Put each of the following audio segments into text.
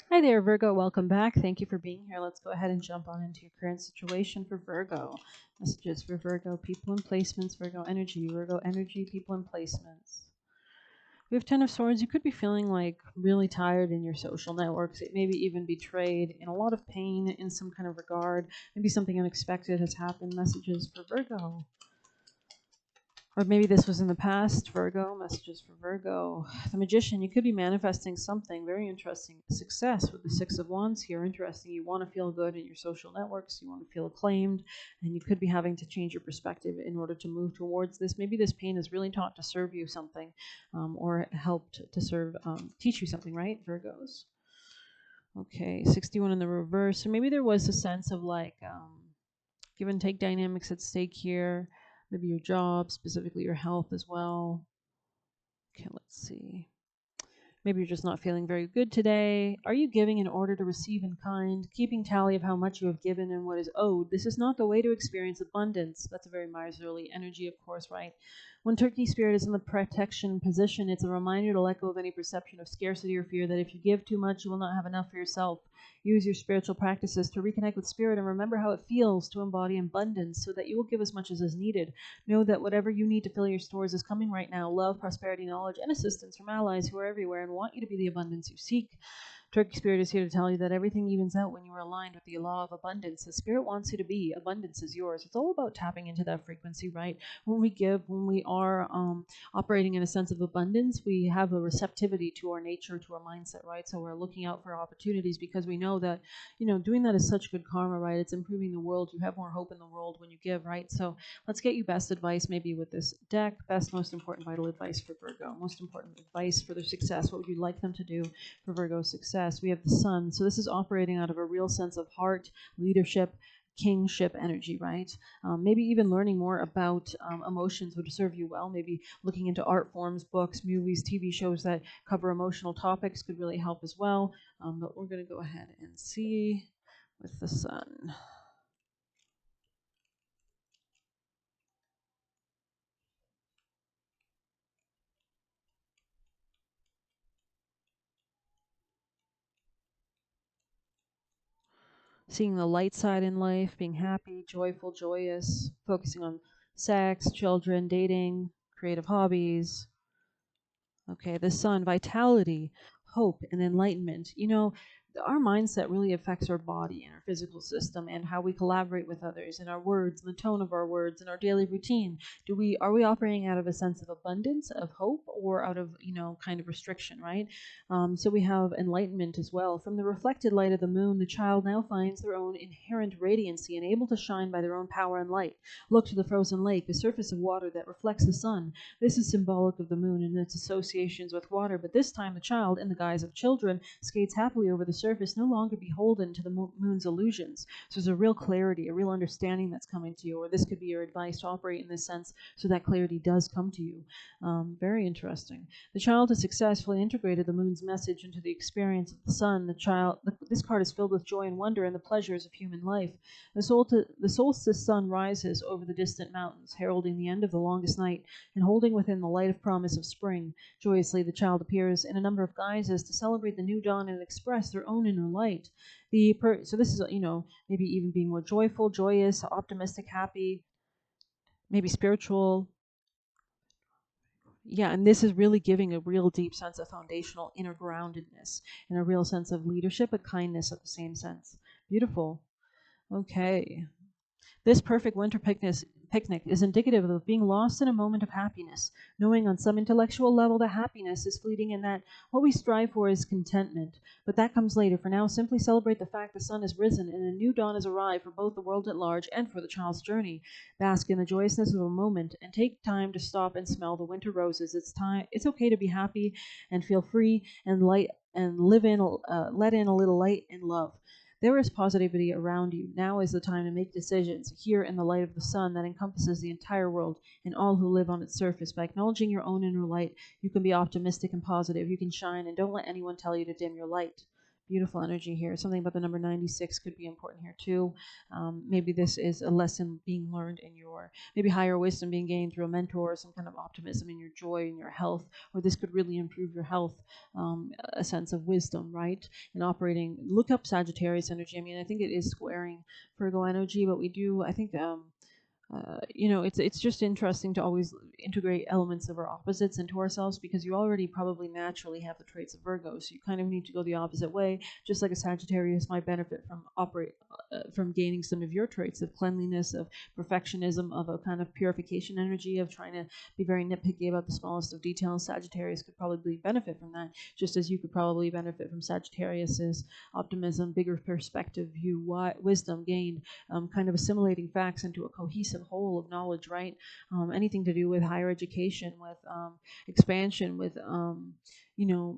Hi there, Virgo. Welcome back. Thank you for being here. Let's go ahead and jump on into your current situation for Virgo. Messages for Virgo, people and placements, Virgo energy, people and placements. We have Ten of Swords. You could be feeling like really tired in your social networks, maybe even betrayed, in a lot of pain in some kind of regard. Maybe something unexpected has happened. Messages for Virgo. Or maybe this was in the past, Virgo, messages for Virgo. The Magician, you could be manifesting something very interesting. Success with the Six of Wands here, interesting. You want to feel good in your social networks, you want to feel acclaimed, and you could be having to change your perspective in order to move towards this. Maybe this pain is really taught to serve you something, or helped to teach you something, right, Virgos? Okay, 61 in the reverse. So maybe there was a sense of like, give and take dynamics at stake here. Maybe your job, specifically your health as well. Okay, let's see. Maybe you're just not feeling very good today. Are you giving in order to receive in kind, keeping tally of how much you have given and what is owed? This is not the way to experience abundance. That's a very miserly energy, of course, right? When Turkey Spirit is in the protection position, it's a reminder to let go of any perception of scarcity or fear that if you give too much, you will not have enough for yourself. Use your spiritual practices to reconnect with spirit and remember how it feels to embody abundance so that you will give as much as is needed. Know that whatever you need to fill your stores is coming right now. Love, prosperity, knowledge, and assistance from allies who are everywhere and want you to be the abundance you seek. Turkey Spirit is here to tell you that everything evens out when you are aligned with the law of abundance. The Spirit wants you to be. Abundance is yours. It's all about tapping into that frequency, right? When we give, when we are operating in a sense of abundance, we have a receptivity to our nature, to our mindset, right? So we're looking out for opportunities because we know that, doing that is such good karma, right? It's improving the world. You have more hope in the world when you give, right? So let's get you best advice maybe with this deck. Best, most important vital advice for Virgo. Most important advice for their success. What would you like them to do for Virgo's success? We have the Sun. So this is operating out of a real sense of heart, leadership, kingship energy, right? Maybe even learning more about emotions would serve you well. Maybe looking into art forms, books, movies, TV shows that cover emotional topics could really help as well. But we're going to go ahead and see with the Sun. Seeing the light side in life, being happy, joyful, joyous, focusing on sex, children, dating, creative hobbies. Okay, the Sun, vitality, hope, and enlightenment. Our mindset really affects our body and our physical system and how we collaborate with others and our words and the tone of our words and our daily routine. Are we operating out of a sense of abundance, of hope, or out of, kind of restriction, right? So we have enlightenment as well. From the reflected light of the moon, the child now finds their own inherent radiancy and able to shine by their own power and light. Look to the frozen lake, a surface of water that reflects the sun. This is symbolic of the moon and its associations with water, but this time the child, in the guise of children, skates happily over the surface, no longer beholden to the moon's illusions. So there's a real clarity, a real understanding that's coming to you, or this could be your advice to operate in this sense so that clarity does come to you. Very interesting. The child has successfully integrated the moon's message into the experience of the sun. This card is filled with joy and wonder and the pleasures of human life. The solstice sun rises over the distant mountains, heralding the end of the longest night, and holding within the light of promise of spring. Joyously, the child appears in a number of guises to celebrate the new dawn and express their own inner light. So this is, maybe even being more joyful, joyous, optimistic, happy, maybe spiritual. Yeah, and this is really giving a real deep sense of foundational inner groundedness and a real sense of leadership and kindness at the same sense. Beautiful. Okay. This perfect winter picnic is indicative of being lost in a moment of happiness, knowing on some intellectual level that happiness is fleeting and that what we strive for is contentment. But that comes later. For now, simply celebrate the fact the sun has risen and a new dawn has arrived for both the world at large and for the child's journey. Bask in the joyousness of a moment and take time to stop and smell the winter roses. It's okay to be happy and feel free and light and let in a little light and love. There is positivity around you. Now is the time to make decisions here in the light of the sun that encompasses the entire world and all who live on its surface. By acknowledging your own inner light, you can be optimistic and positive. You can shine, and don't let anyone tell you to dim your light. Beautiful energy here. Something about the number 96 could be important here too. Maybe this is a lesson being learned in your, maybe higher wisdom being gained through a mentor, some kind of optimism in your joy and your health, or this could really improve your health, a sense of wisdom, right? And operating, look up Sagittarius energy. I mean, I think it is squaring Virgo energy, but we do, I think, it's just interesting to always integrate elements of our opposites into ourselves, because you already probably naturally have the traits of Virgo, so you kind of need to go the opposite way. Just like a Sagittarius might benefit from gaining some of your traits of cleanliness, of perfectionism, of a kind of purification energy, of trying to be very nitpicky about the smallest of details. Sagittarius could probably benefit from that, just as you could probably benefit from Sagittarius's optimism, bigger perspective view, wisdom gained, kind of assimilating facts into a cohesive whole of knowledge, right? Anything to do with higher education, with expansion, with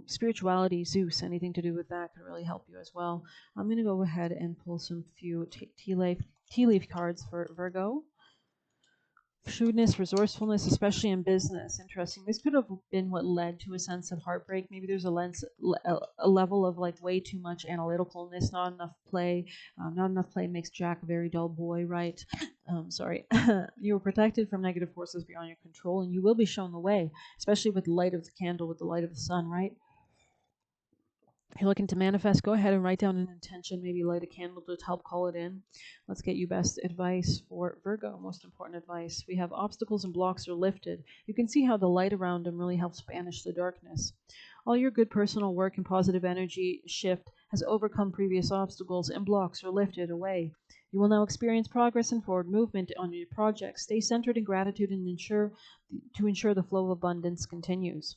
spirituality, Zeus, anything to do with that can really help you as well. I'm going to go ahead and pull some few tea leaf cards for Virgo. Shrewdness, resourcefulness, especially in business. Interesting. This could have been what led to a sense of heartbreak. Maybe there's a level of like way too much analyticalness, not enough play. Not enough play makes Jack a very dull boy, right? Sorry. You were protected from negative forces beyond your control, and you will be shown the way, especially with the light of the candle, with the light of the sun, right? If you're looking to manifest, go ahead and write down an intention, maybe light a candle to help call it in. Let's get you best advice for Virgo, most important advice. We have obstacles and blocks are lifted. You can see how the light around them really helps banish the darkness. All your good personal work and positive energy shift has overcome previous obstacles, and blocks are lifted away. You will now experience progress and forward movement on your projects. Stay centered in gratitude and ensure the flow of abundance continues.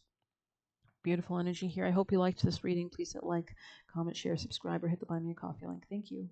Beautiful energy here. I hope you liked this reading. Please hit like, comment, share, subscribe, or hit the buy me a coffee link. Thank you.